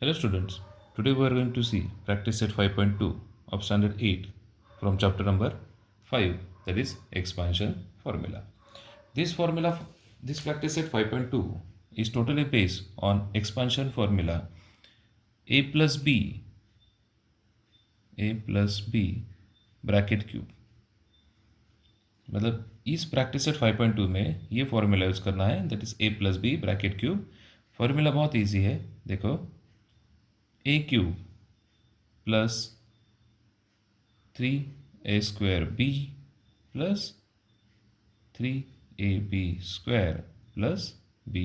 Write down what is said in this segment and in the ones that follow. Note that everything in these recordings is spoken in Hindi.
Hello students, today we are going to see practice set 5.2 of standard 8 from chapter number 5, that is expansion formula. This practice set 5.2 is totally based on expansion formula a plus b bracket cube. मतलब इस प्रैक्टिस सेट 5.2 में ये फॉर्मूला यूज़ करना है, that is a plus B bracket cube. Formula बहुत इजी है, देखो a cube plus 3a² b plus 3ab² plus b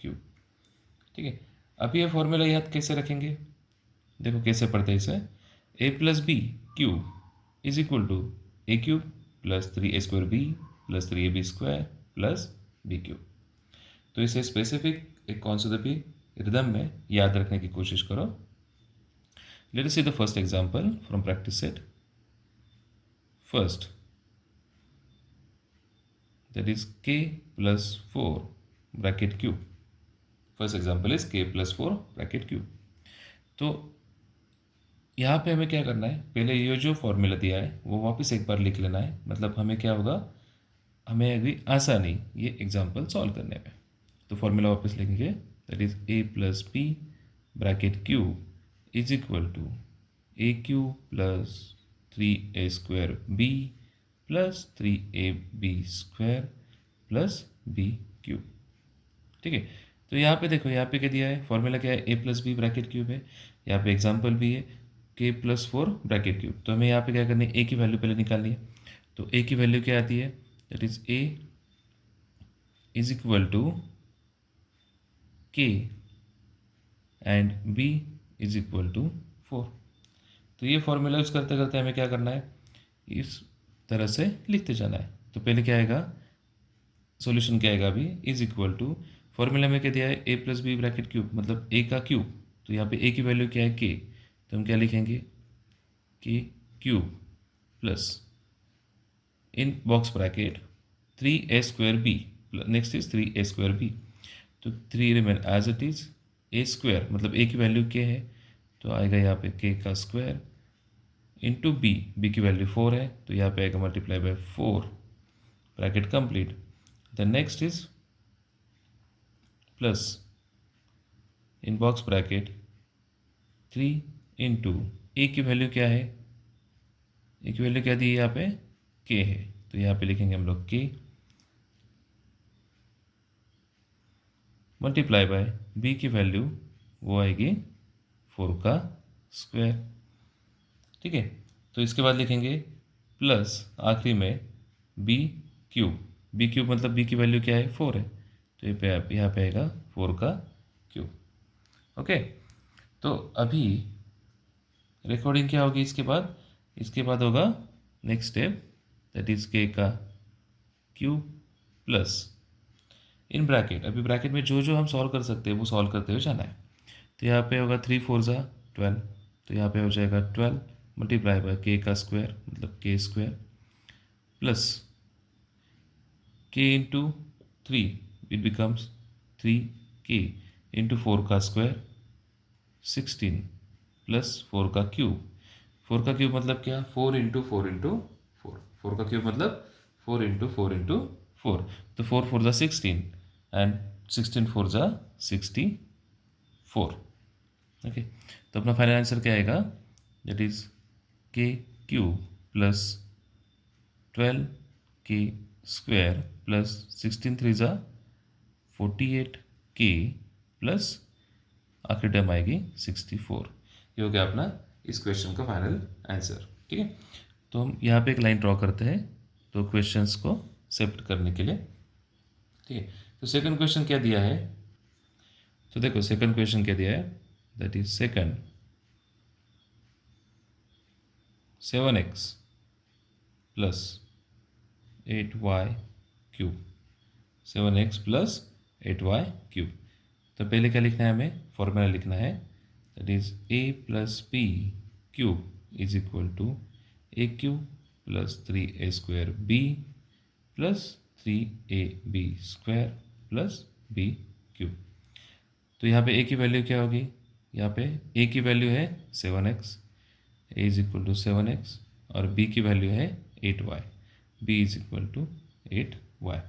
cube. ठीक है, अब ये फॉर्मूला याद कैसे रखेंगे, देखो कैसे पढ़ते हैं इसे। a plus B cube is equal to a cube plus 3a² b plus 3ab² plus b cube. तो इसे स्पेसिफिक एक कॉन्सेप्ट रिदम में याद रखने की कोशिश करो। Let us see the first example from practice set first, that is k plus 4 bracket cube. First example is k plus 4 bracket cube. तो यहाँ पे हमें क्या करना है, पहले ये जो फॉर्मूला दिया है वो वापस एक बार लिख लेना है। मतलब हमें क्या होगा, हमें अभी आसानी ये एग्जाम्पल सॉल्व करने में। तो फॉर्मूला वापस लिखेंगे, that is a plus B bracket cube is equal to a cube plus 3a² b plus 3ab² plus b cube. ठीक है, तो यहाँ पे देखो, यहाँ पे क्या दिया है, फॉर्मूला क्या है, a plus B bracket cube है। यहाँ पे एग्जाम्पल भी है k प्लस 4 ब्रैकेट क्यूब। तो हमें यहाँ पे क्या करनी है, a की वैल्यू पहले निकालनी है। तो a की वैल्यू क्या आती है, that is a is equal to k and b is equal to 4। तो ये फॉर्मूला यूज़ करते करते हमें क्या करना है, इस तरह से लिखते जाना है। तो पहले क्या आएगा, सॉल्यूशन क्या आएगा अभी, इज इक्वल टू, फॉर्मूला में क्या दिया है, a plus B bracket cube मतलब a का क्यूब। तो यहाँ पे a की वैल्यू क्या है, k। तो हम क्या लिखेंगे, k cube plus in box bracket 3a² b, next is 3a² b। तो 3 remain as it is, a² मतलब a की वैल्यू k है, तो आएगा यहाँ पे k का स्क्वायर इंटू b की वैल्यू 4 है, तो यहाँ पे आएगा multiply by 4 bracket complete. The next is plus in box bracket 3 into A की वैल्यू क्या है, ए की वैल्यू क्या दी है यहाँ पे, k है। तो यहाँ पे लिखेंगे हम लोग k मल्टीप्लाई बाय b की वैल्यू वो आएगी 4 का स्क्वायर। ठीक है, तो इसके बाद लिखेंगे प्लस आखिरी में b क्यूब मतलब b की वैल्यू क्या है, 4 है। तो यहाँ पे आएगा 4 का क्यूब। ओके, तो अभी रिकॉर्डिंग क्या होगी इसके बाद होगा next step, that is k का क्यूब प्लस इन ब्रैकेट। अभी ब्रैकेट में जो जो हम सॉल्व कर सकते हैं वो सॉल्व करते हुए जाना है। तो यहाँ पे होगा 3 4 ज़ा 12, तो यहाँ पे हो जाएगा 12 मल्टीप्लाई बाय k का स्क्वायर मतलब k² plus k into 3 it becomes 3k into 4 का स्क्वायर 16 प्लस 4 का क्यूब। 4 का क्यूब मतलब क्या, 4 इंटू 4 इंटू 4। 4 का क्यूब मतलब 4 इंटू 4 इंटू 4। तो 4 4 ज़ा 16 एंड 16 4 ज़ा 64। ओके, तो अपना फाइनल आंसर क्या आएगा, that is k cube plus 12k² plus 16 3 ज़ा 48k प्लस आखिर टर्म आएगी 64। ये हो गया अपना इस क्वेश्चन का फाइनल आंसर। ठीक है, तो हम यहाँ पे एक लाइन ड्रॉ करते हैं तो क्वेश्चंस को सेप्ट करने के लिए। ठीक है, तो सेकंड क्वेश्चन क्या दिया है, तो देखो सेकंड क्वेश्चन क्या दिया है, that is second 7x plus 8y cube, 7x plus 8y cube. तो पहले क्या लिखना है, हमें फॉर्मूला लिखना है, that is a plus B cube is equal to a cube plus 3a² b plus 3ab² plus b cube. तो यहाँ पे a की वैल्यू क्या होगी, यहाँ पे a की वैल्यू है 7x, a is equal to 7x, और b की वैल्यू है 8y, b is equal to 8y।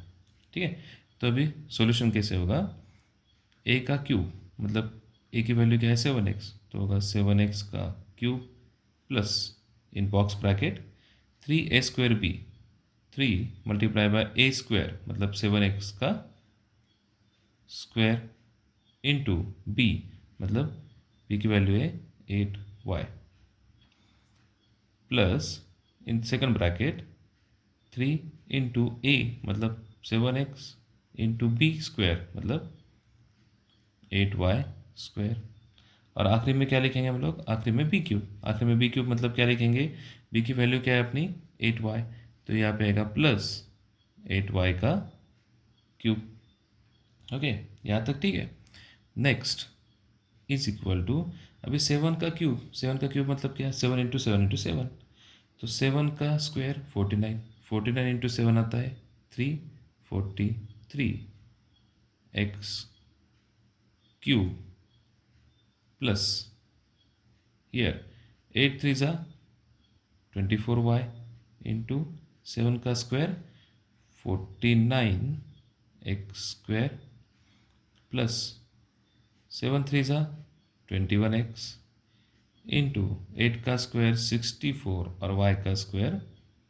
ठीक है, तो अभी सॉल्यूशन कैसे होगा, a का क्यूब मतलब a की वैल्यू क्या है 7x, तो होगा 7x का cube plus in box bracket 3a² b, 3 multiply by a square मतलब 7x का स्क्वायर इंटू b मतलब b की वैल्यू है 8y, plus in second bracket 3 into a मतलब 7x इंटू b स्क्वायर मतलब 8y स्क्वायर, और आखिरी में क्या लिखेंगे हम लोग, आखिरी में बी क्यूब, आखिरी में बी क्यूब मतलब क्या लिखेंगे, बी की वैल्यू क्या है अपनी 8y, तो यहाँ पे आएगा प्लस 8y का क्यूब। ओके, यहाँ तक ठीक है। नेक्स्ट इज इक्वल टू, अभी 7 का क्यूब, 7 का क्यूब मतलब क्या है 7 इंटू 7 इंटू 7, तो 7 का स्क्वायर 49, 49 इंटू 7 आता है 343 एक्स क्यूब प्लस हियर 8 3 ज़ा 24y इंटू 7 का स्क्वायर 49 एक्स स्क्वायर प्लस 7 3 ज़ा 21x इंटू 8 का स्क्वायर 64 और y का स्क्वायर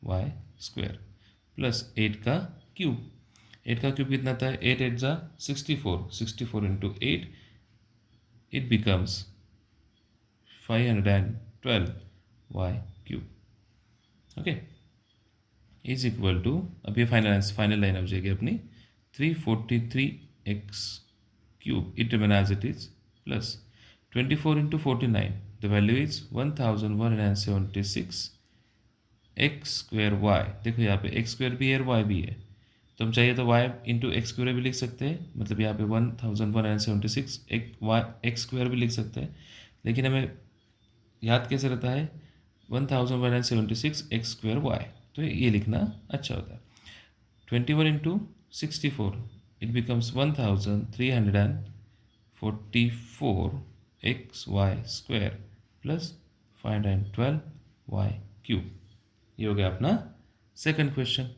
y स्क्वायर प्लस 8 का क्यूब, 8 का क्यूब कितना था 8 8 ज़ा 64, 64 into 8 it becomes 512 y cube. Okay, is equal to, अब ये फाइनल लाइन हो जाएगी अपनी 343x cube, it remain as it is, plus 24 into 49, the value is 1176 X square Y. देखो यहाँ पे एक्स स्क्वायर भी है और वाई भी है, तो हम चाहिए तो वाई इंटू एक्स स्क्वायर भी लिख सकते हैं, मतलब यहाँ पे 1176 एक्स स्क्वायर भी लिख सकते हैं, लेकिन हमें याद कैसे रहता है 1176 एक्स स्क्वायर वाई, तो ये लिखना अच्छा होता है। 21 into 64 it becomes 1344 X Y square plus 512 Y cube. ये हो गया अपना second question.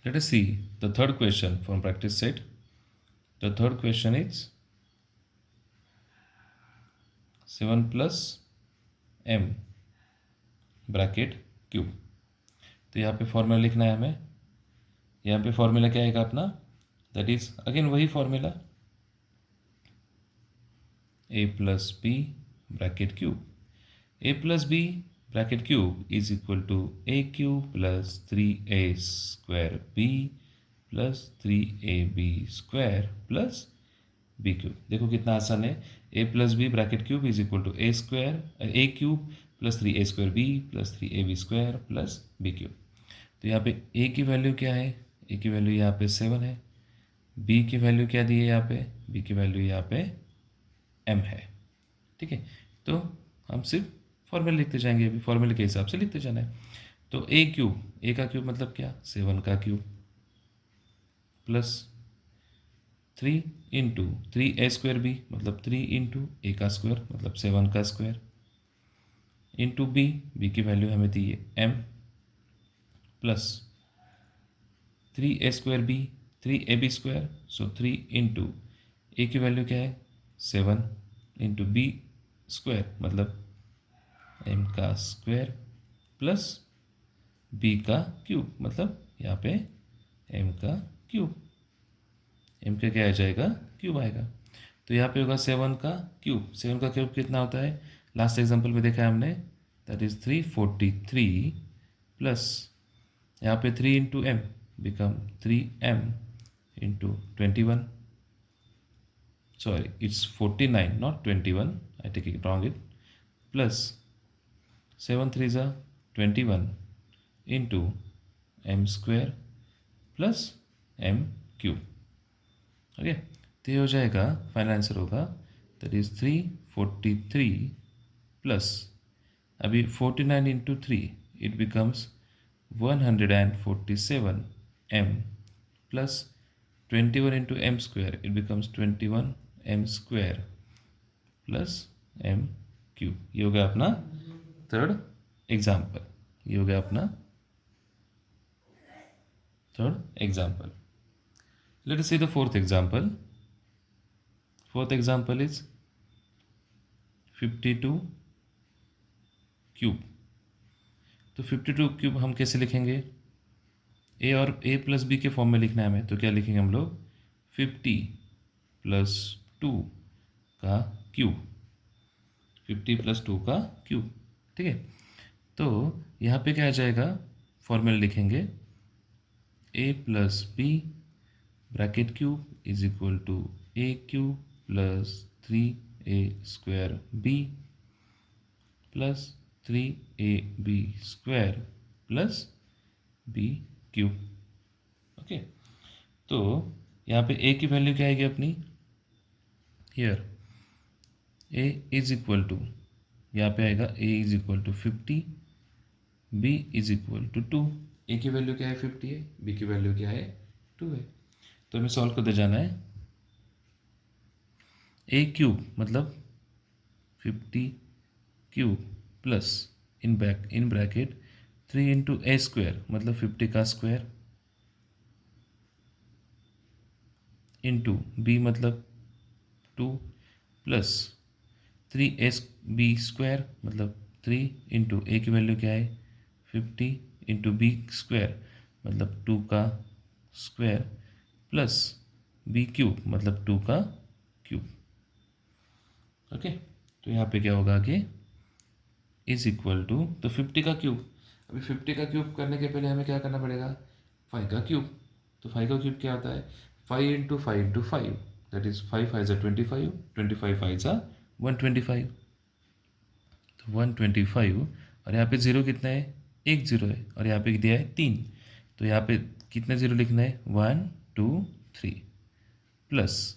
Let us see the third question from practice set. The third question is 7 plus m bracket cube. तो यहाँ पे फॉर्मूला लिखना है हमें, यहाँ पे फॉर्मूला क्या आएगा अपना, दैट इज अगेन वही formula a plus B bracket cube, a plus B bracket cube is equal to a cube plus 3a square b plus 3ab square plus B cube. देखो कितना आसान है, a plus B bracket cube is equal to A square A cube plus 3a square B plus 3ab square plus B cube. तो यहाँ पे a की वैल्यू क्या है, a की वैल्यू यहाँ पे 7 है, b की वैल्यू क्या दी है यहाँ पे, b की वैल्यू यहाँ पे m है। ठीक है, तो हम सिर्फ फॉर्मूला लिखते जाएंगे, अभी फॉर्मूले के हिसाब से लिखते जाना है। तो a क्यूब, a का क्यूब मतलब क्या 7 का cube plus 3 into 3a square B मतलब 3 इंटू ए का स्क्वायर मतलब 7 का स्क्वायर इंटू बी, बी की वैल्यू हमें दी है m plus 3a square B 3ab square, so 3 into A की वैल्यू क्या है 7 इंटू बी स्क्वायर मतलब m का स्क्वायर प्लस b का क्यूब मतलब यहाँ पे m का क्यूब, m का क्या आ जाएगा क्यूब आएगा। तो यहाँ पे होगा 7 का क्यूब, 7 का क्यूब कितना होता है, लास्ट एग्जांपल में देखा है हमने, दैट इज 343 प्लस यहाँ पे 3 into M become 3m into 21, sorry it's 49 not 21, I take it wrong it, plus 7 3 ज़ा 21 into M square plus M cube. Okay, तो ये हो जाएगा, फाइनल आंसर होगा दैट इज 343 प्लस अभी 49 into 3 it becomes 147 m plus 21 into m square, it becomes 21 m square plus m cube. ये हो गया अपना थर्ड एग्जाम्पल. ये हो गया अपना third example. Let us see the fourth example. Fourth example is 52 cube. तो 52 क्यूब हम कैसे लिखेंगे? ए और ए प्लस बी के फॉर्म में लिखना है हमें, तो क्या लिखेंगे हम लोग? 50 प्लस 2 का क्यूब. 50 प्लस 2 का क्यूब. ठीक है. तो यहाँ पे क्या आ जाएगा? फॉर्मूला लिखेंगे A plus B bracket cube is equal to A cube plus 3a square B plus 3ab square plus B cube. Okay. तो यहाँ पे a की वैल्यू क्या आएगी अपनी? Here a is equal to, यहाँ पे आएगा a is equal to 50, b is equal to 2. a की वैल्यू क्या है? 50 है. b की वैल्यू क्या है? 2 है. तो हमें सॉल्व करते जाना है. a क्यूब मतलब 50 cube plus in bracket 3 into A square मतलब 50 का स्क्वायर इंटू बी मतलब 2 प्लस 3ab स्क्वायर मतलब 3 इंटू ए की वैल्यू क्या है? 50 इंटू बी स्क्वायर मतलब 2 का स्क्वायर प्लस बी क्यूब मतलब 2 का क्यूब. ओके. तो यहाँ पे क्या होगा आगे? इज इक्वल टू, तो 50 का क्यूब. अभी 50 का क्यूब करने के पहले हमें क्या करना पड़ेगा? 5 का क्यूब. तो 5 का क्यूब क्या होता है? 5 इंटू 5 इंटू 5 दैट इज 5 5 ज़ा 25, 25 5 ज़ा 125. तो 125 और यहाँ पे ज़ीरो कितना है? एक ज़ीरो है. और यहाँ पे दिया है 3. तो यहाँ पे कितना ज़ीरो लिखना है? 1 2 3 प्लस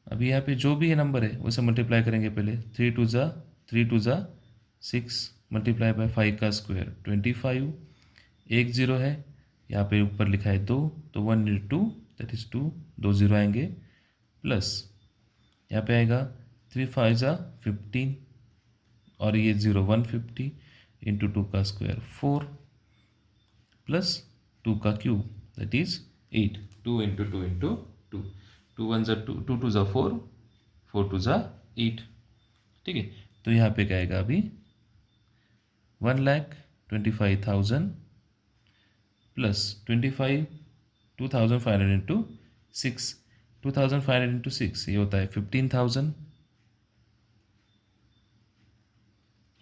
अभी यहाँ पे जो भी ये नंबर है उसे मल्टीप्लाई करेंगे पहले. 3 2 ज़ा 6 मल्टीप्लाई बाय 5 का स्क्वायर 25. एक ज़ीरो है. यहाँ पे ऊपर लिखा है 2, तो 1 इंटू 2 दैट इज़ 2, 2 ज़ीरो आएंगे प्लस यहाँ पे आएगा 3 5 ज़ा 15 और ये 0 150 इंटू 2 का स्क्वायर 4 प्लस 2 का cube that is 8. 2 into 2 into 2, 2 1 ज़ा 2, 2 2 ज़ा 4, 4 2 ज़ा 8. ठीक है. तो यहाँ पे क्या आएगा अभी? 1,25,000 प्लस 25 2,500 इंटू 6. 2,500 इंटू 6 ये होता है 15,000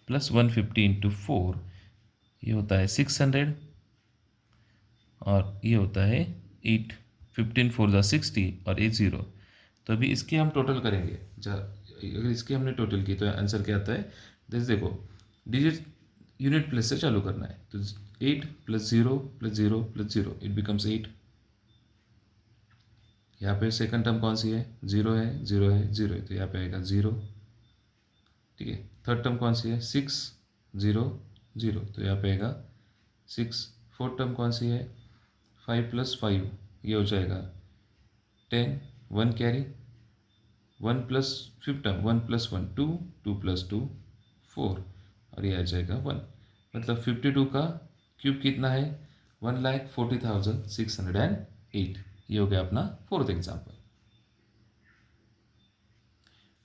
प्लस 150 इंटू 4 ये होता है 600 और ये होता है 8. 15 4 ज़ा 60 और 8 ज़ीरो. तो अभी इसके हम टोटल करेंगे. अगर इसकी हमने टोटल की तो आंसर क्या आता है? जैसे देखो डिजिट यूनिट प्लेस से चालू करना है. तो 8 plus 0 plus 0 plus 0 it becomes 8. यहाँ पे सेकंड टर्म कौन सी है? 0 है 0 है 0 है. तो यहाँ पे आएगा 0. ठीक है. थर्ड टर्म कौन सी है? 6 0 0. तो यहाँ पे आएगा 6. फोर्थ टर्म कौन सी है? 5 प्लस 5 ये हो जाएगा 10. 1 carry 1 plus fifth term 1 plus 1 2, 2 plus 2 4 और ये आ जाएगा 1. मतलब 52 का क्यूब कितना है? 1,40,608. ये हो गया अपना fourth example.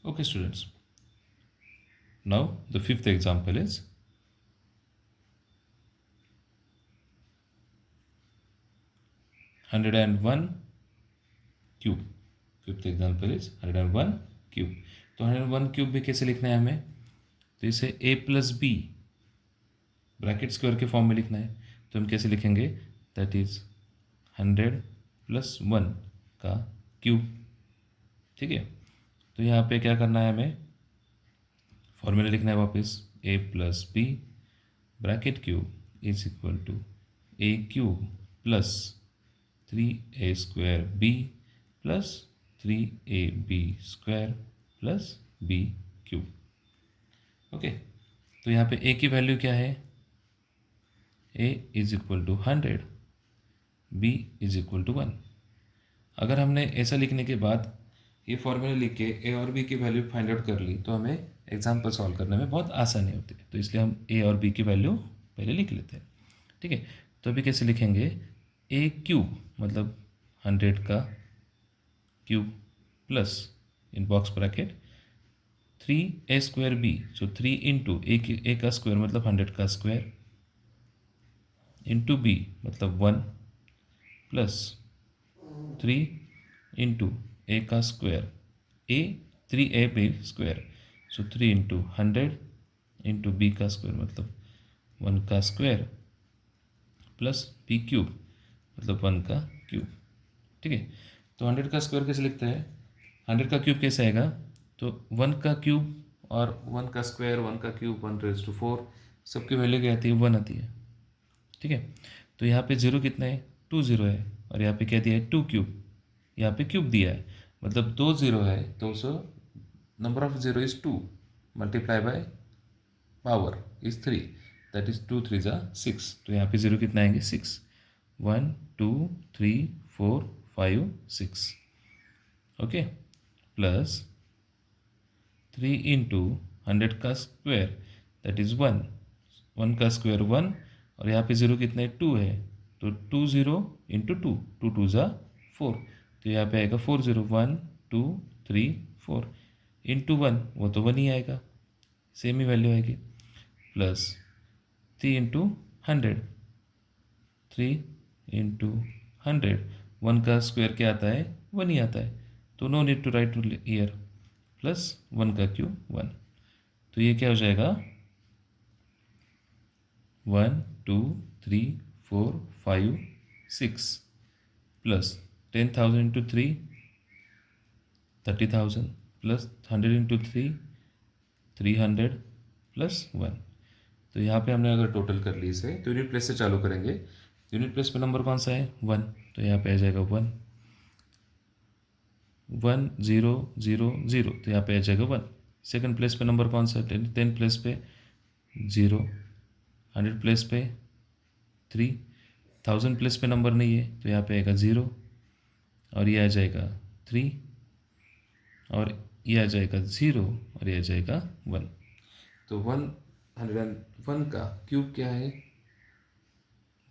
Okay students, now the fifth example is 101 cube. Fifth example is 101 cube. तो 101 क्यूब भी कैसे लिखना है हमें? तो इसे a plus B bracket square के फॉर्म में लिखना है. तो हम कैसे लिखेंगे? दैट इज 100 प्लस 1 का क्यूब. ठीक है. तो यहाँ पे क्या करना है हमें? फॉर्मूला लिखना है वापस. a plus B bracket cube is equal to a cube plus 3a square b plus 3ab square plus b cube. Okay. तो यहाँ पे a की वैल्यू क्या है? a is equal to 100, b is equal to 1. अगर हमने ऐसा लिखने के बाद ये फॉर्मूला लिख के ए और बी की वैल्यू फाइंड आउट कर ली तो हमें एग्जाम्पल सॉल्व करने में बहुत आसानी होती है। तो इसलिए हम ए और बी की वैल्यू पहले लिख लेते हैं। ठीक है, तो अभी कैसे लिखेंगे, ए क्यूब मतलब 100 का cube plus in box bracket 3a² B, so 3 into A का स्क्वायर मतलब 100 का स्क्वायर इंटू बी मतलब 1 प्लस 3 इंटू ए का स्क्वायर ए 3ab square, so 3 into 100 into B का स्क्वायर मतलब 1 का स्क्वायर प्लस बी क्यूब मतलब 1 का क्यूब। ठीक है, तो 100 का स्क्वायर कैसे लिखते हैं, 100 का क्यूब कैसे आएगा, तो 1 का क्यूब और 1 का स्क्वायर 1 का क्यूब 1⁴ सबकी वैल्यू क्या आती है, 1 आती है। ठीक है, तो यहाँ पे जीरो कितना है, 2 जीरो है, और यहाँ पे क्या दिया है 2 क्यूब, यहाँ पे क्यूब दिया है मतलब 2 जीरो है, तो so number of zero is 2 multiply by power is 3, that is 2 3 जा 6, तो यहाँ पे जीरो कितना आएंगे 6, 1 2 3 4 5 6, ओके, प्लस 3 इंटू 100 का स्क्वायर दैट इज़ 1, 1 का स्क्वायर 1, और यहाँ पे जीरो कितना है 2 है, तो 2 जीरो इंटू 2, 2 2 जा 4, तो यहाँ पे आएगा 4 0 1 2 3 4 इंटू 1, वो तो 1 ही आएगा, सेम ही वैल्यू आएगी, प्लस 3 इंटू 100, 3 इंटू 100, 1 का स्क्वायर क्या आता है 1 ही आता है, तो no need to write to year, plus 1 का क्यूब 1, तो ये क्या हो जाएगा 1 2 3 4 5 6 plus 10,000 into 3 30,000 plus 100 into 3 300 plus 1, तो यहाँ पे हमने अगर टोटल कर ली इसे तो यूनिट प्लेस से चालू करेंगे, यूनिट प्लेस पे नंबर कौन सा है 1, तो यहाँ पे आ जाएगा 1 1 0 0 0, तो यहाँ पे आ जाएगा 1, सेकंड प्लेस पे नंबर कौन सा है 10 प्लेस पे 0, 100 प्लेस पे 3, 1000 प्लेस पे नंबर नहीं है तो यहाँ पे आएगा 0, और ये आ जाएगा 3, और ये आ जाएगा 0, और ये आ जाएगा 1, तो 101 का क्यूब क्या है,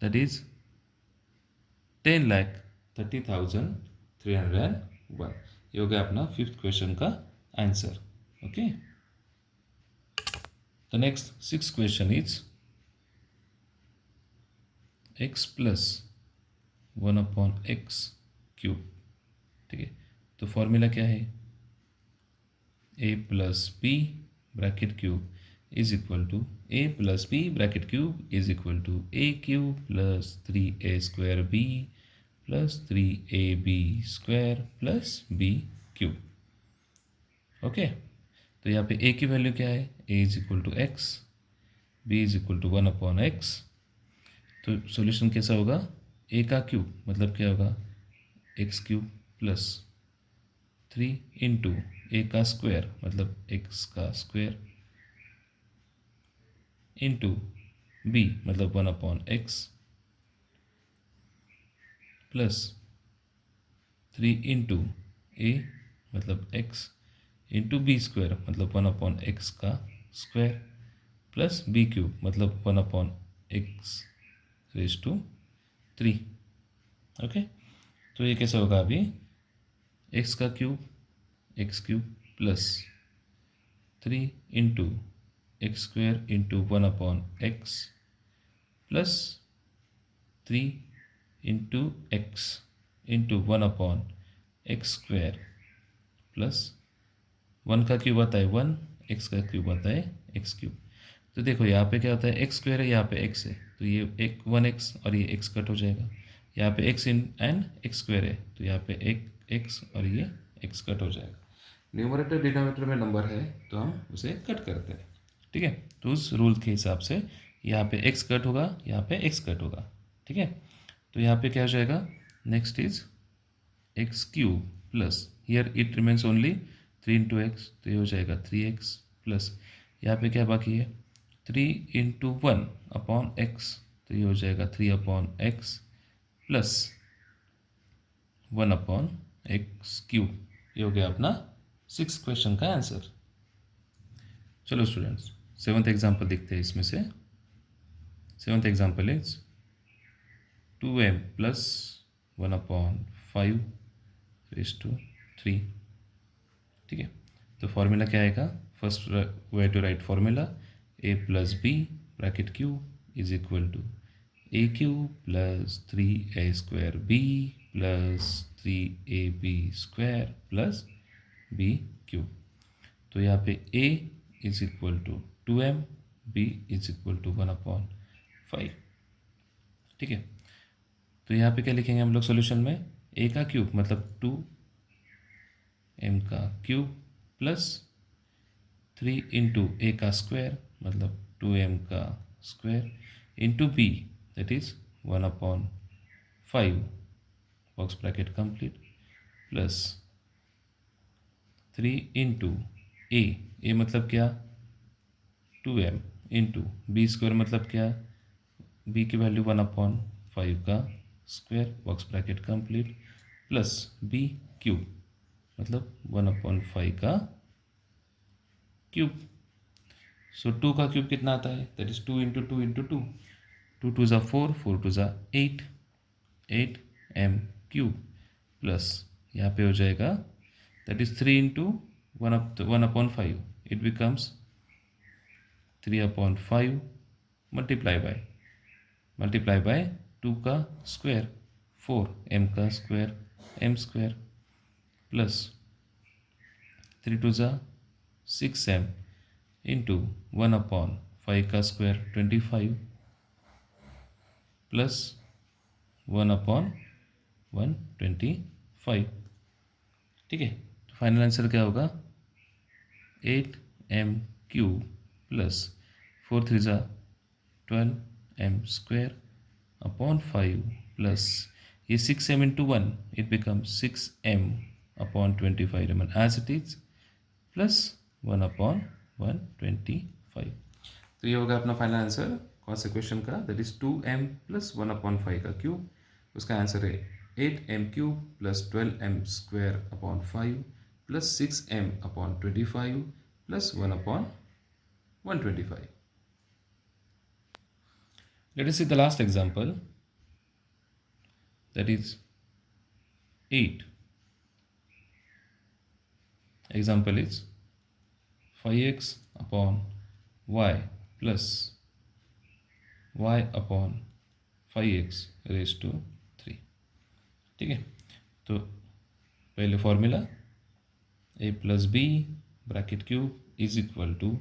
दैट इज 10,30,301, ये हो गया अपना 5th क्वेश्चन का answer. Okay, the next 6th question is x plus 1/x cube. ठीक है, तो फॉर्मूला क्या है, a plus B bracket cube is equal to a plus B bracket cube is equal to a cube plus 3a² b plus 3ab square plus b cube. Okay, तो यहाँ पे a की वैल्यू क्या है, a is equal to X, b is equal to 1/x, तो सॉल्यूशन कैसा होगा, a का क्यूब मतलब क्या होगा x cube plus 3 into A का स्क्वायर मतलब एक्स का स्क्वायर इंटू बी मतलब 1/x प्लस 3 इंटू ए मतलब x इंटू बी स्क्वायर मतलब 1/x का स्क्वायर प्लस बी क्यूब मतलब 1/x रेज टू 3। ओके, तो ये कैसा होगा अभी, x का cube x cube plus 3 into x square into 1/x plus 3 into x into 1/x square plus 1 का क्यूब आता है 1, x का क्यूब आता है एक्स क्यूब। तो देखो यहाँ पे क्या होता है एक्स स्क्वायर है, यहाँ पे x है, तो ये एक 1x और ये x कट हो जाएगा, यहाँ पे x एंड एक्स स्क्वायर है, तो यहाँ पे एक x और ये x कट हो जाएगा, न्यूमरेटर डिनोमिनेटर में नंबर है तो हम उसे कट करते हैं। ठीक है, तो उस रूल के हिसाब से यहाँ पे x कट होगा, यहाँ पे x कट होगा। ठीक है, तो यहाँ पे क्या हो जाएगा, next is x cube plus here it remains only 3 into x, तो ये हो जाएगा 3x प्लस यहाँ पे क्या बाकी है 3 इंटू 1/x, तो ये हो जाएगा 3/x प्लस 1/x³। ये हो गया अपना 6th क्वेश्चन का आंसर। चलो स्टूडेंट्स 7th एग्जाम्पल देखते हैं इसमें से। 7th example is 2m plus 1/5⁵3। ठीक है, तो फॉर्मूला क्या आएगा? First way to write formula a plus B bracket cube is equal to AQ plus 3a² b plus 3ab² plus BQ। तो यहाँ पे a is equal to 2m, b is equal to 1/5। ठीक है, तो यहाँ पे क्या लिखेंगे हम लोग सॉल्यूशन में? a का क्यूब मतलब 2m का क्यूब प्लस 3 इंटू a का स्क्वायर मतलब 2m का square into b that is 1/5 box bracket complete plus 3 into a मतलब क्या? 2m इंटू b स्क्वायर मतलब क्या? b की वैल्यू 1/5 का square box bracket complete plus b cube मतलब 1/5 का क्यूब। सो 2 का क्यूब कितना आता है? That is 2 into 2 into 2, 2 two ज़ा 4, 4 टू ज़ा 8, 8m³ प्लस यहाँ पे हो जाएगा that is 3 into 1/5, it becomes 3/5 multiply by 2 का स्क्वायर 4m का स्क्वायर m² प्लस 3 टू ज़ा 6m इंटू 1/5 का स्क्वायर 25 प्लस 1/125। ठीक है, तो फाइनल आंसर क्या होगा? 8m³ प्लस 4 3 ज़ा 12m² अपॉन 5 प्लस ये 6m into 1 it becomes 6m/25 remain as it is plus 1/125। तो ये होगा अपना फाइनल आंसर कौन से क्वेश्चन का? दैट इज 2m प्लस 1/5 का क्यूब। उसका आंसर है 8m³ plus 12m² upon 5 plus 6m/25 plus 1/125। Let us see the last example, that is 8. Example is 5x upon y plus y upon 5x raised to 3। ठीक है, तो पहले formula a plus B bracket cube is equal to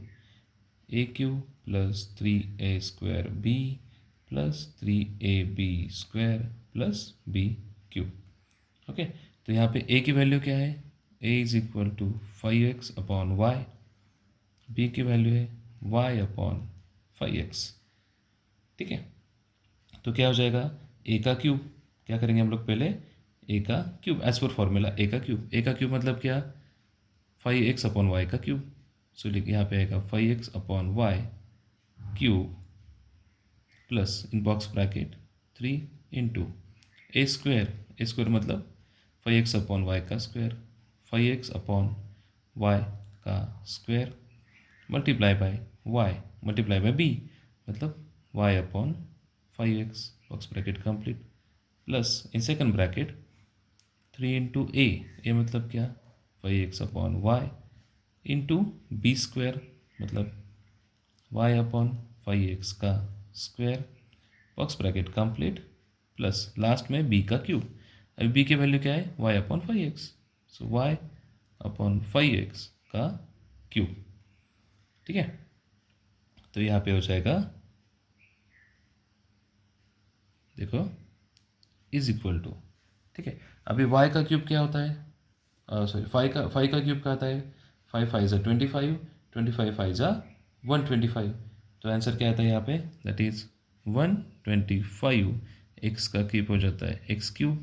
AQ plus 3a² b plus 3ab² plus BQ। Okay, तो यहाँ पे a की वैल्यू क्या है? a is equal to 5x upon y, b की वैल्यू है y अपॉन 5x। ठीक है, तो क्या हो जाएगा? a का क्यूब, क्या करेंगे हम लोग पहले? a का क्यूब एज पर फॉर्मूला a का क्यूब, a का क्यूब मतलब क्या? 5x अपॉन वाई का क्यूब। सो यहाँ पे आएगा 5x upon y cube plus in box bracket 3 into a² मतलब 5x अपॉन वाई का स्क्वायर, 5x अपॉन वाई का square multiply by y multiply by b मतलब y upon 5x box bracket complete plus in second bracket 3 into a मतलब क्या? 5x upon y into b² मतलब y अपॉन 5x का square box bracket complete plus last में b का क्यूब। अभी b की वैल्यू क्या है? y अपॉन 5x, सो y अपॉन 5x का क्यूब। ठीक है, तो यहाँ पे हो जाएगा देखो इज इक्वल टू। ठीक है, अभी y का क्यूब क्या होता है? सॉरी 5 का क्यूब क्या आता है? 5 5 ज़ा 25, 25 5 ज़ा 125। तो आंसर क्या आता है यहाँ पे? That is 125। x का क्यूब हो जाता है x³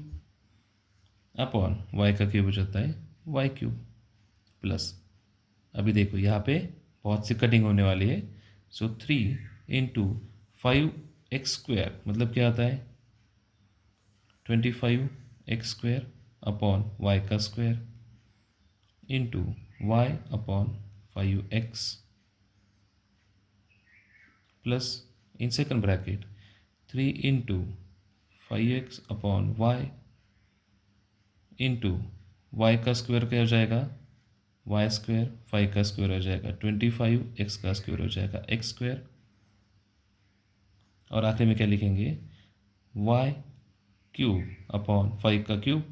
अपॉन y का क्यूब हो जाता है y³ प्लस अभी देखो यहाँ पे बहुत सी कटिंग होने वाली है। सो 3 इंटू 5x² मतलब क्या आता है? 25x² अपॉन वाई का square into y upon 5x plus in second bracket 3 into 5x upon y into y का स्क्वायर क्या हो जाएगा, वाई स्क्वायर, 5 का स्क्वायर हो जाएगा 25, x का स्क्वायर हो जाएगा x स्क्वायर, और आखिर में क्या लिखेंगे, वाई क्यूब अपॉन 5 का क्यूब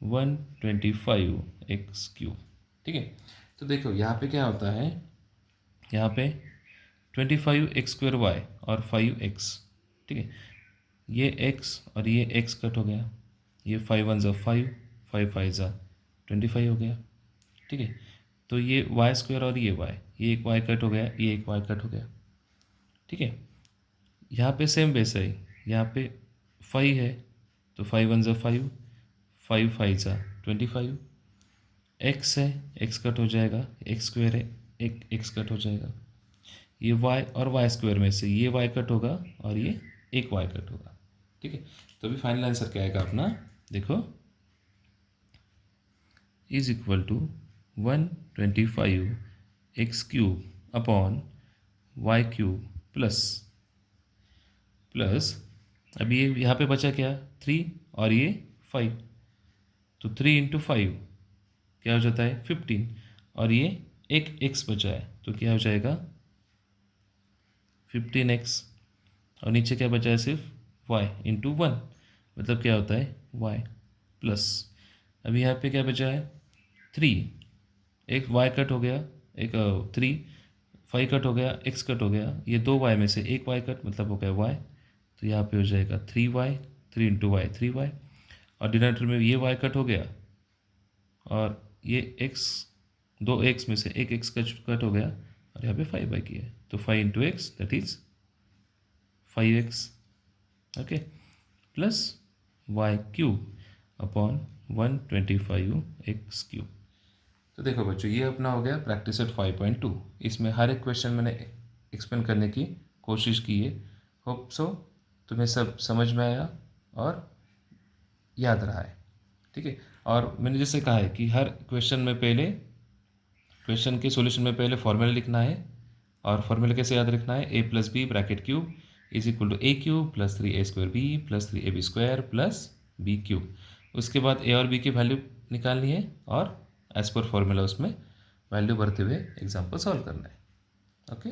125x क्यूब। ठीक है, तो देखो यहाँ पे क्या होता है, यहाँ पे 25x स्क्वायर वाई और 5x, ठीक है, ये x और ये x कट हो गया, ये 5 1 ज़ा 5, 5 5 ज़ा 25 हो गया। ठीक है, तो ये वाई स्क्वायर और ये y, ये एक y कट हो गया, ये एक y कट हो गया। ठीक है, यहाँ पे सेम वैसा ही, यहाँ पे 5 है तो 5 1 ज़ा 5, 5 5 ज़ा 25, x है, x कट हो जाएगा, x स्क्वायर है, एक x कट हो जाएगा, ये y और y स्क्वायर में से ये y कट होगा और ये एक y कट होगा। ठीक है, तो अभी फाइनल आंसर क्या आएगा अपना, देखो, is equal to 125x cube upon y cube plus अभी ये यहाँ पे बचा क्या, 3 और ये 5, तो 3 इंटू 5 क्या हो जाता है 15, और ये एक x बचा है तो क्या हो जाएगा 15x, और नीचे क्या बचा है सिर्फ y इंटू 1, मतलब क्या होता है y प्लस, अभी यहाँ पे क्या बचा है 3, एक y कट हो गया, एक 3, 5 कट हो गया, x कट हो गया, ये दो y में से एक y कट, मतलब हो गया y, तो यहाँ पे हो जाएगा 3y, 3 इंटू वाई 3y, और डिनोमिनेटर में ये y कट हो गया और ये x, दो x में से एक x कट हो गया, और यहाँ पे 5y की है, तो 5 into x that is 5x, okay, plus y cube upon 125x cube. तो देखो बच्चों, ये अपना हो गया प्रैक्टिस एट 5.2। इसमें हर एक क्वेश्चन मैंने एक्सप्लेन करने की कोशिश की है। होप सो तुम्हें सब समझ में आया और याद रहा है। ठीक है, और मैंने जैसे कहा है कि हर क्वेश्चन में पहले, क्वेश्चन के सॉल्यूशन में पहले फॉर्मूला लिखना है, और फॉर्मूला कैसे याद रखना है, a plus B bracket cube is equal to A cube plus 3a square B plus 3ab square plus B cube. उसके बाद a और b की वैल्यू निकालनी है और एज पर फॉर्मूला उसमें वैल्यू भरते हुए एग्जाम्पल सॉल्व करना है। ओके।